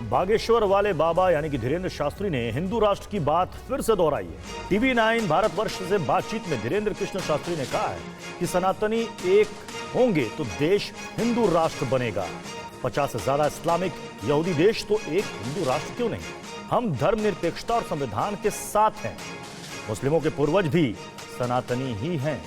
बागेश्वर वाले बाबा यानी कि धीरेन्द्र शास्त्री ने हिंदू राष्ट्र की बात फिर से दोहराई है। टीवी 9 भारतवर्ष से बातचीत में धीरेन्द्र कृष्ण शास्त्री ने कहा है कि सनातनी एक होंगे तो देश हिंदू राष्ट्र बनेगा। 50 से ज्यादा इस्लामिक यहूदी देश तो एक हिंदू राष्ट्र क्यों नहीं। हम धर्मनिरपेक्षता और संविधान के साथ हैं। मुस्लिमों के पूर्वज भी सनातनी ही हैं।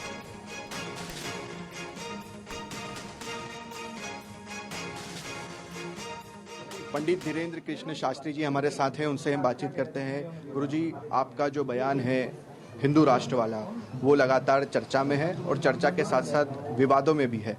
पंडित धीरेन्द्र कृष्ण शास्त्री जी हमारे साथ हैं, उनसे हम बातचीत करते हैं। गुरुजी, आपका जो बयान है हिंदू राष्ट्र वाला, वो लगातार चर्चा में है और चर्चा के साथ साथ विवादों में भी है।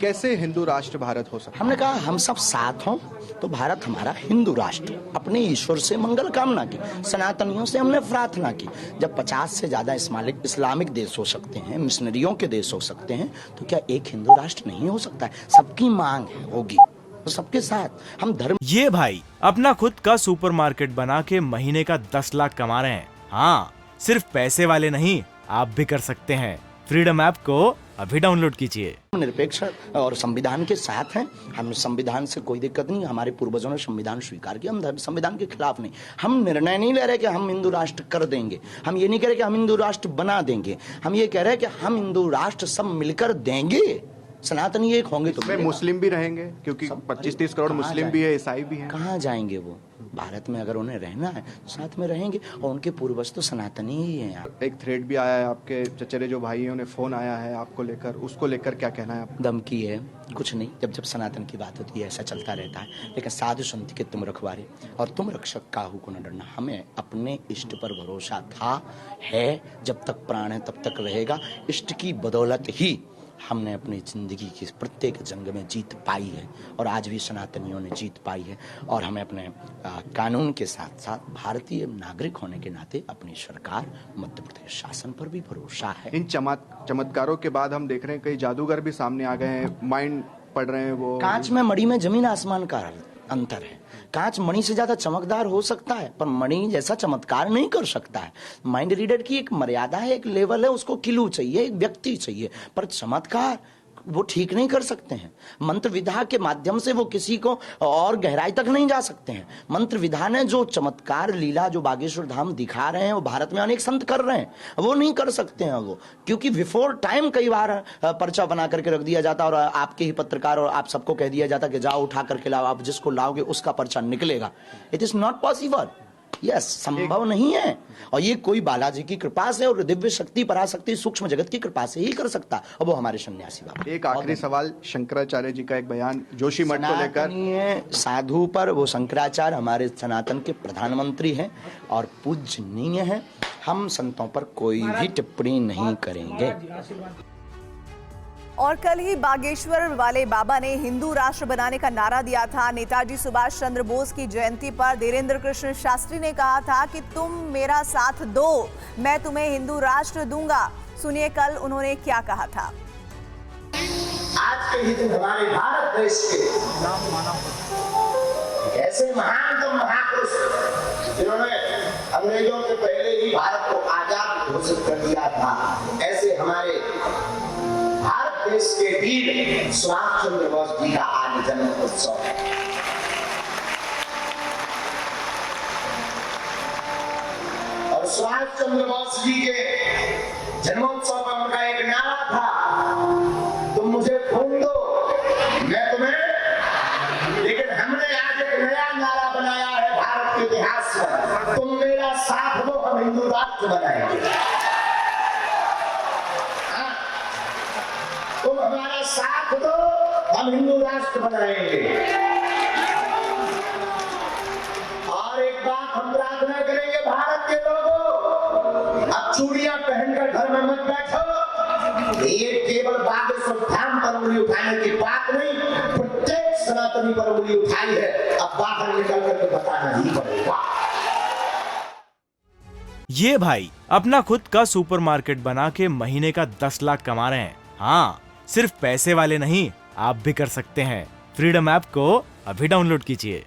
कैसे हिंदू राष्ट्र भारत हो सकता है? हमने कहा हम सब साथ हों तो भारत हमारा हिंदू राष्ट्र। अपने ईश्वर से मंगल कामना की, सनातनियों से हमने प्रार्थना की। जब 50 से ज्यादा इस्लामिक देश हो सकते हैं, मिशनरियों के देश हो सकते हैं, तो क्या एक हिंदू राष्ट्र नहीं हो सकता है? सबकी मांग होगी तो सबके साथ हम धर्म। ये भाई अपना खुद का सुपरमार्केट बना के महीने का 10 लाख कमा रहे हैं। हाँ, सिर्फ पैसे वाले नहीं, आप भी कर सकते हैं। फ्रीडम ऐप को अभी डाउनलोड कीजिए। निरपेक्ष और संविधान के साथ हैं। हम संविधान से कोई दिक्कत नहीं। हमारे पूर्वजों ने संविधान स्वीकार किया, हम संविधान के खिलाफ नहीं। हम निर्णय नहीं ले रहे कि हम हिंदू राष्ट्र कर देंगे। हम ये नहीं कह रहे कि हम हिंदू राष्ट्र बना देंगे। हम ये कह रहे हैं कि हम हिंदू राष्ट्र सब मिलकर देंगे। सनातनी एक होंगे तो मुस्लिम भी रहेंगे, क्योंकि 25-30 करोड़ मुस्लिम भी है, ईसाई भी है। कहाँ जाएंगे वो? भारत में अगर उन्हें रहना है तो साथ में रहेंगे। और उनके पूर्वज तो सनातनी ही हैं। एक थ्रेड भी आया है, आपके चचेरे जो भाई हैं उन्हें फोन आया है आपको लेकर, उसको लेकर क्या कहना है आपको? धमकी है, कुछ नहीं। जब जब सनातन की बात होती है ऐसा चलता रहता है। लेकिन साधु संत के तुम रखवारे और तुम रक्षक काहू को न डरना। हमें अपने इष्ट पर भरोसा था, है, जब तक प्राण है तब तक रहेगा। इष्ट की बदौलत ही हमने अपनी जिंदगी की प्रत्येक जंग में जीत पाई है और आज भी सनातनियों ने जीत पाई है। और हमें अपने कानून के साथ साथ भारतीय नागरिक होने के नाते अपनी सरकार, मध्य प्रदेश शासन पर भी भरोसा है। इन चमत्कारों के बाद हम देख रहे हैं कई जादूगर भी सामने आ गए हैं, माइंड पढ़ रहे हैं। वो कांच में मणि में जमीन आसमान का अंतर है। कांच मणि से ज्यादा चमकदार हो सकता है पर मणि जैसा चमत्कार नहीं कर सकता है। माइंड रीडर की एक मर्यादा है, एक लेवल है। उसको किलू चाहिए, एक व्यक्ति चाहिए, पर चमत्कार वो ठीक नहीं कर सकते हैं। मंत्र विधा के माध्यम से वो किसी को और गहराई तक नहीं जा सकते हैं। मंत्र विधा ने जो चमत्कार लीला जो बागेश्वर धाम दिखा रहे हैं वो भारत में अनेक संत कर रहे हैं, वो नहीं कर सकते हैं वो, क्योंकि बिफोर टाइम कई बार पर्चा बना करके रख दिया जाता और आपके ही पत्रकार और आप सबको कह दिया जाता कि जाओ उठा करके लाओ, आप जिसको लाओगे उसका पर्चा निकलेगा। It is not possible. Yes, संभव नहीं है। और ये कोई बालाजी की कृपा से और दिव्य शक्ति पराशक्ति सूक्ष्म जगत की कृपा से ही कर सकता, और वो हमारे सन्यासी बाबा। एक आखिरी सवाल, शंकराचार्य जी का एक बयान जोशी मठ को लेकर। साधु पर वो शंकराचार्य हमारे सनातन के प्रधानमंत्री हैं और पूजनीय हैं। हम संतों पर कोई भी टिप्पणी नहीं करेंगे। और कल ही बागेश्वर वाले बाबा ने हिंदू राष्ट्र बनाने का नारा दिया था। नेताजी सुभाष चंद्र बोस की जयंती पर धीरेन्द्र कृष्ण शास्त्री ने कहा था कि तुम मेरा साथ दो, मैं तुम्हें हिंदू राष्ट्र दूंगा। सुनिए कल उन्होंने क्या कहा था। आज के ही दिन हमारे भारत देश के ऐसे महान महापुरुष जिन्होंने अंग्रेजों के पहले ही भारत को आजाद घोषित कर दिया था, ऐसे हमारे भारत देश के वीर सुभाष चंद्र बोस जी का आज जन्म उत्सव है। और सुभाष चंद्र बोस जी के जन्मोत्सव पर उनका एक नारा था, तुम मुझे खून दो मैं तुम्हें। लेकिन हमने आज एक नया नारा बनाया है भारत के इतिहास में, तुम मेरा साथ दो, हम हिंदू राष्ट्र बनाएंगे। तुम हमारा साथ दो, हम हिंदू राष्ट्र बनाएंगे। और एक बात हम प्रार्थना करेंगे भारत के लोगों, अब चूड़ियां पहनकर घर में मत बैठो। ये केवल बागेश्वर धाम पर उंगली उठाने की बात नहीं, प्रत्येक सनातनी पर उंगली उठाई है। अब बाहर निकल करके बताना ही पड़ेगा। ये भाई अपना खुद का सुपरमार्केट बना के महीने का 10 लाख कमा रहे हैं। हाँ, सिर्फ पैसे वाले नहीं, आप भी कर सकते हैं। फ्रीडम ऐप को अभी डाउनलोड कीजिए।